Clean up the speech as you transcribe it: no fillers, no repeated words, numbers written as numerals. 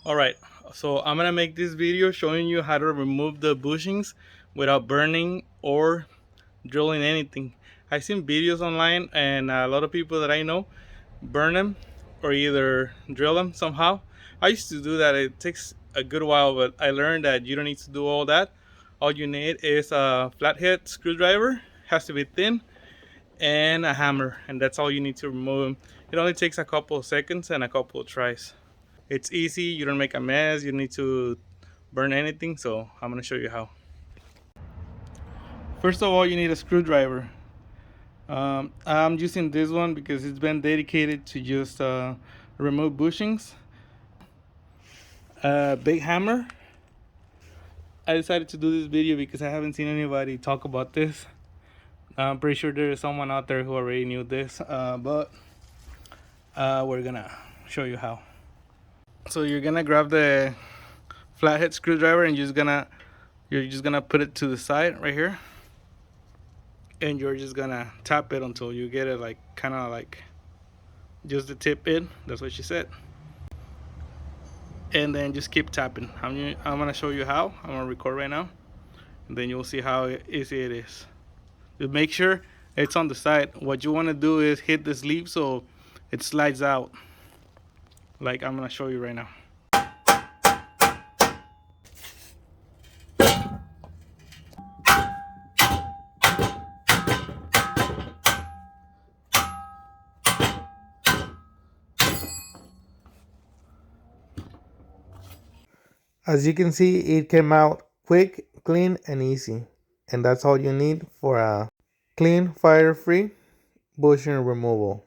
Alright, so I'm gonna make this video showing you how to remove the bushings without burning or drilling anything. I've seen videos online and a lot of people that I know burn them or either drill them somehow. I used to do that. It takes a good while, but I learned that you don't need to do all that. All you need is a flathead screwdriver, has to be thin, and a hammer, and that's all you need to remove them. It only takes a couple of seconds and a couple of tries. It's easy, you don't make a mess, you don't need to burn anything, so I'm gonna show you how. First of all, you need a screwdriver. I'm using this one because it's been dedicated to just remove bushings. A big hammer. I decided to do this video because I haven't seen anybody talk about this. I'm pretty sure there is someone out there who already knew this, but we're gonna show you how. So you're gonna grab the flathead screwdriver and you're just gonna put it to the side right here, and you're just gonna tap it until you get it like kind of like just the tip in. That's what she said. And then just keep tapping. I'm gonna show you how. I'm gonna record right now, and then you'll see how easy it is. Just make sure it's on the side. What you want to do is hit the sleeve so it slides out, like I'm gonna show you right now. As you can see, it came out quick, clean, and easy. And that's all you need for a clean, fire-free bushing removal.